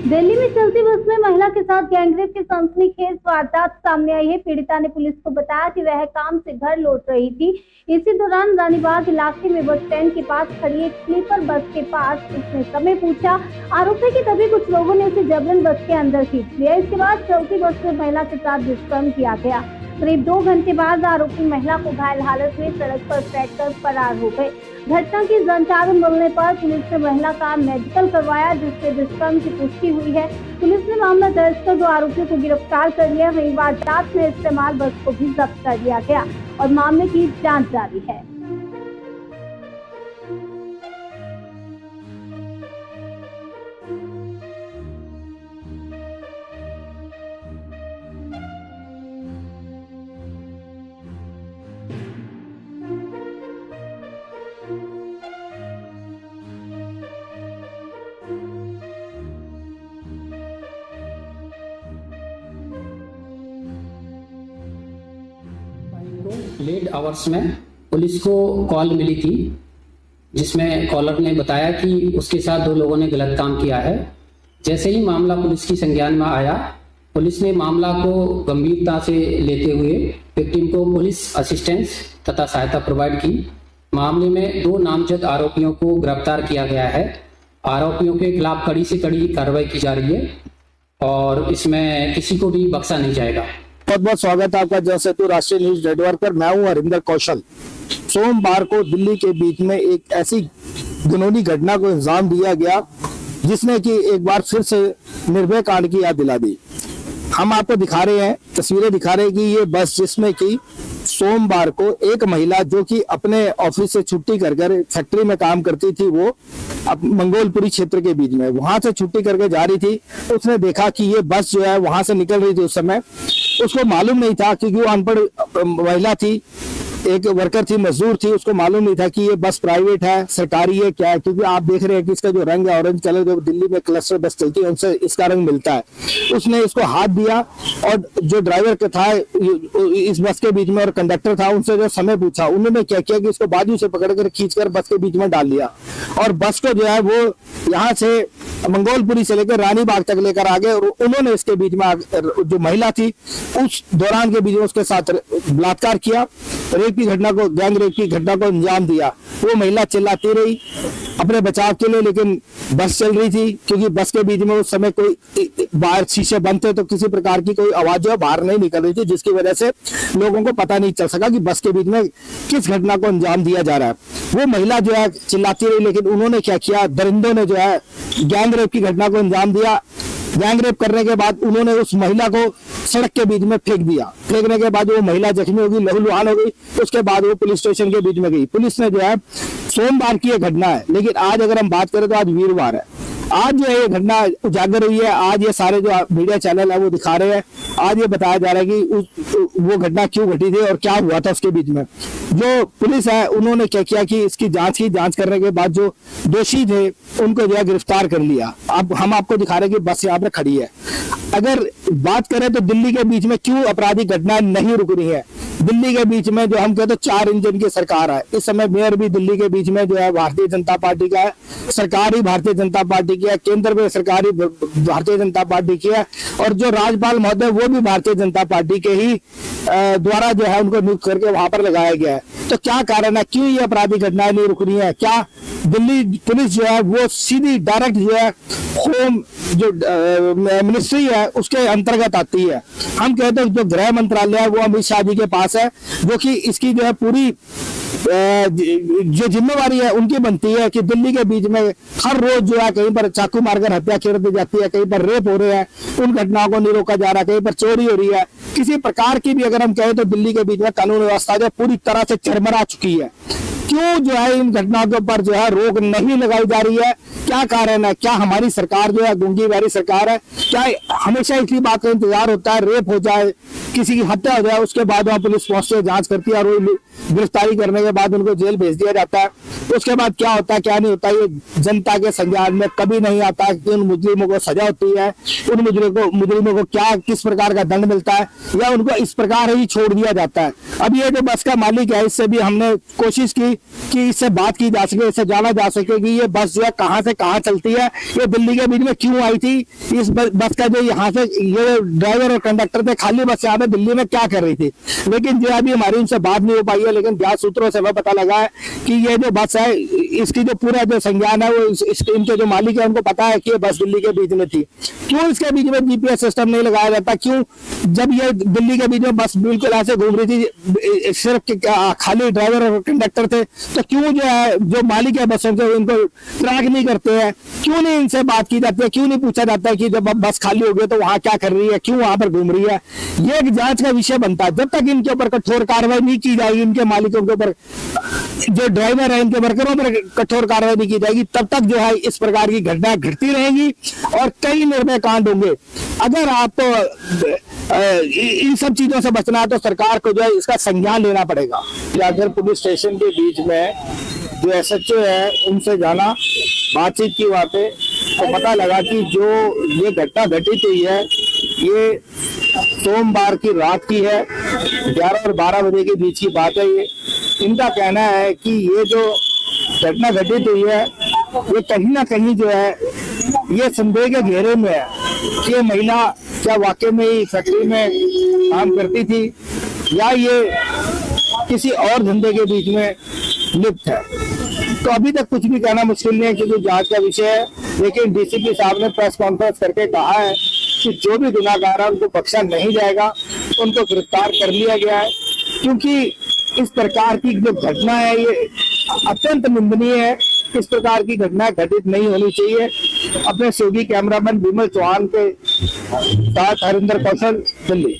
दिल्ली में चलती बस में महिला के साथ गैंगरेप की सनसनीखेज वारदात सामने आई है। पीड़िता ने पुलिस को बताया कि वह काम से घर लौट रही थी। इसी दौरान रानीबाग इलाके में बस स्टैंड के पास खड़ी एक स्लीपर बस के पास उसने समय पूछा। आरोप है कि तभी कुछ लोगों ने उसे जबरन बस के अंदर खींच लिया। इसके बाद चलती बस में महिला के साथ दुष्कर्म किया गया। करीब 2 घंटे बाद आरोपी महिला को घायल हालत में सड़क पर फेंककर फरार हो गए। घटना की जानकारी मिलने पर पुलिस ने महिला का मेडिकल करवाया, जिससे दुष्कर्म की पुष्टि हुई है। पुलिस ने मामला दर्ज कर 2 आरोपियों को गिरफ्तार कर लिया। वहीं वारदात में इस्तेमाल बस को भी जब्त कर लिया गया और मामले की जांच जारी है। लेट आवर्स में पुलिस को कॉल मिली थी, जिसमें कॉलर ने बताया कि उसके साथ 2 लोगों ने गलत काम किया है। जैसे ही मामला पुलिस की संज्ञान में आया, पुलिस ने मामला को गंभीरता से लेते हुए विक्टिम को पुलिस असिस्टेंस तथा सहायता प्रोवाइड की। मामले में 2 नामजद आरोपियों को गिरफ्तार किया गया है। आरोपियों के खिलाफ कड़ी से कड़ी कार्रवाई की जा रही है और इसमें किसी को भी बख्शा नहीं जाएगा। बहुत बहुत स्वागत है आपका जनसेतु राष्ट्रीय न्यूज नेटवर्क पर। मैं हूं हरिंदर कौशल। सोमवार को दिल्ली के बीच में एक ऐसी घिनौनी घटना को अंजाम दिया गया जिसने कि एक बार फिर से निर्भया कांड की याद दिला दी। हम आपको दिखा रहे हैं, तस्वीरें दिखा रहे हैं कि ये बस जिसमें कि सोमवार को एक महिला जो कि अपने ऑफिस से छुट्टी कर फैक्ट्री में काम करती थी, वो मंगोलपुरी क्षेत्र के बीच में वहां से छुट्टी करके जा रही थी। उसने देखा कि ये बस जो है वहां से निकल रही थी। उस समय उसको मालूम नहीं था, क्योंकि वो अनपढ़ महिला थी, एक वर्कर थी, मजदूर थी। उसको मालूम नहीं था कि ये बस प्राइवेट है, सरकारी है, क्या है, क्योंकि आप देख रहे हैं कि इसका जो रंग है ऑरेंज कलर, जो दिल्ली में क्लस्टर बस चलती है उनसे इसका रंग मिलता है। उसने इसको हाथ दिया और जो ड्राइवर का था इस बस के बीच में और कंडक्टर था, उनसे जो समय पूछा, उन्होंने क्या किया कि इसको बाजू से पकड़कर खींचकर बस के बीच में डाल दिया और बस को जो है वो यहाँ से मंगोलपुरी से लेकर रानीबाग तक लेकर आ गए। और उन्होंने इसके बीच में जो महिला थी उस दौरान के बीच में उसके साथ बलात्कार किया, रेप की घटना को, गैंग रेप की घटना को अंजाम दिया। वो महिला चिल्लाती रही अपने बचाव के लिए, लेकिन बस चल रही थी, क्योंकि बस के बीच में उस समय कोई बाहर शीशे बंद थे तो किसी प्रकार की कोई आवाज जो बाहर नहीं निकल रही थी, जिसकी वजह से लोगों को पता नहीं चल सका कि बस के बीच में किस घटना को अंजाम दिया जा रहा है। वो महिला जो है चिल्लाती रही, लेकिन उन्होंने क्या किया, दरिंदों ने जो है गैंग रेप की घटना को अंजाम दिया। गैंग रेप करने के बाद उन्होंने उस महिला को सड़क के बीच में फेंक दिया। फेंकने के बाद वो महिला जख्मी हो गई, लहूलुहान हो गई। उसके बाद वो पुलिस स्टेशन के बीच में गई। पुलिस ने जो है, सोमवार की ये घटना है, लेकिन आज अगर हम बात करें तो आज वीरवार है। आज जो है ये घटना उजागर हुई है। आज ये सारे जो मीडिया चैनल है वो दिखा रहे हैं। आज ये बताया जा रहा है कि वो घटना क्यों घटी थी और क्या हुआ था उसके बीच में। जो पुलिस है उन्होंने क्या किया कि इसकी जांच करने के बाद जो दोषी थे उनको जो है गिरफ्तार कर लिया। अब हम आपको दिखा रहे हैं कि बस यहाँ पे खड़ी है। अगर बात करें तो दिल्ली के बीच में क्यों आपराधिक घटनाएं नहीं रुक रही है। दिल्ली के बीच में जो हम कहते हैं 4 इंजन की सरकार है। इस समय मेयर भी दिल्ली के बीच में जो है भारतीय जनता पार्टी का है, सरकार ही भारतीय जनता पार्टी की है, केंद्र में सरकार ही भारतीय जनता पार्टी की है, और जो राज्यपाल महोदय वो भी भारतीय जनता पार्टी के ही द्वारा जो है उनको नियुक्त करके वहां पर लगाया गया है। तो क्या कारण है, क्यों ये आपराधिक घटनाएं नहीं रुक रही है? क्या दिल्ली पुलिस जो है वो सीधी डायरेक्ट जो है होम जो मिनिस्ट्री है उसके अंतर्गत आती है। हम कहते हैं जो गृह मंत्रालय है वो अमित शाह जी के पास है, जो कि इसकी जो है पूरी जो जिम्मेवारी है उनकी बनती है कि दिल्ली के बीच में हर रोज जो है कहीं पर चाकू मारकर हत्या कर दी जाती है, कहीं पर रेप हो रहे हैं, उन घटनाओं को नहीं रोका जा रहा, कहीं पर चोरी हो रही है। किसी प्रकार की भी अगर हम कहें तो दिल्ली के बीच में कानून व्यवस्था जो पूरी तरह से चरमरा चुकी है। क्यों जो है इन घटनाओं के ऊपर जो है रोक नहीं लगाई जा रही है? क्या कारण है? क्या हमारी सरकार जो है गूंगी बहरी सरकार है? क्या हमेशा इसी बात का इंतजार होता है रेप हो जाए, किसी की हत्या हो जाए, उसके बाद वहां पुलिस पहुंचती है, जांच करती है और गिरफ्तारी करने के के बाद उनको जेल भेज दिया जाता है। उसके बाद क्या होता है क्या नहीं होता ये जनता के संज्ञान में कभी नहीं आता कि उन मुजरिमों को सजा होती है, उन मुजरिमों को क्या किस प्रकार का दंड मिलता है, या उनको इस प्रकार ही छोड़ दिया जाता है। अब ये जो बस का मालिक है, इससे भी हमने कोशिश की कि इससे बात की जा सके, इससे जाना जा सके कि ये बस जो है कहाँ से कहाँ चलती है, ये दिल्ली के बीच में क्यों आई थी, इस बस का जो यहाँ से ये ड्राइवर और कंडक्टर थे, खाली बस यहाँ पे दिल्ली में क्या कर रही थी। लेकिन जो अभी हमारी उनसे बात नहीं हो पाई है, लेकिन ज्ञात सूत्रों से हमें पता लगा है कि ये जो बस है इसकी जो पूरा जो संज्ञान है वो इनके जो मालिक है उनको पता है कि ये बस दिल्ली के बीच में थी। क्यों इसके बीच में जीपीएस सिस्टम नहीं लगाया जाता, क्यों जब ये दिल्ली के बीच में बस बिल्कुल ऐसे घूम रही थी, सिर्फ खाली ड्राइवर और कंडक्टर थे, तो क्यों जो है जो मालिक है बसों के उनको ट्रैक नहीं करते हैं, क्यों नहीं इनसे बात की जाती है, क्यों नहीं पूछा जाता है कि जब बस खाली हो गई तो वहां क्या कर रही है, क्यों वहां पर घूम रही है। ये एक जांच का विषय बनता है। जब तक इनके ऊपर कठोर कार्रवाई नहीं की जाएगी, इनके मालिकों के ऊपर, जो ड्राइवर है इनके वर्करों पर कठोर कार्रवाई नहीं की जाएगी, तब तक जो है इस प्रकार की घटनाएं घटती रहेंगी और कई निर्भय कांड होंगे। अगर आप इन सब चीजों से बचना है तो सरकार को जो है इसका संज्ञान लेना पड़ेगा। जाकर पुलिस स्टेशन के बीच में जो एसएचओ है उनसे जाना, बातचीत की वहां पे, तो पता लगा कि जो ये घटना घटित हुई है ये सोमवार की रात की है, 11 और 12 बजे के बीच की बात है। ये इनका कहना है कि ये जो घटना घटित हुई है ये कहीं ना कहीं जो है ये संदेह के घेरे में है कि ये महिला क्या वाकई में ही फैक्ट्री में काम करती थी या ये किसी और धंधे के बीच में लिप्त है। तो अभी तक कुछ भी कहना मुश्किल नहीं है क्योंकि जांच का विषय है, लेकिन डीसीपी साहब ने प्रेस कॉन्फ्रेंस करके कहा है कि जो भी गुनाहगार है उनको बख्शा नहीं जाएगा, उनको गिरफ्तार कर लिया गया है, क्योंकि इस प्रकार की जो घटना है ये अत्यंत निंदनीय है। इस प्रकार की घटना घटित नहीं होनी चाहिए। अपने सहयोगी कैमरामैन विमल चौहान के साथ हरिंदर कौशल, दिल्ली।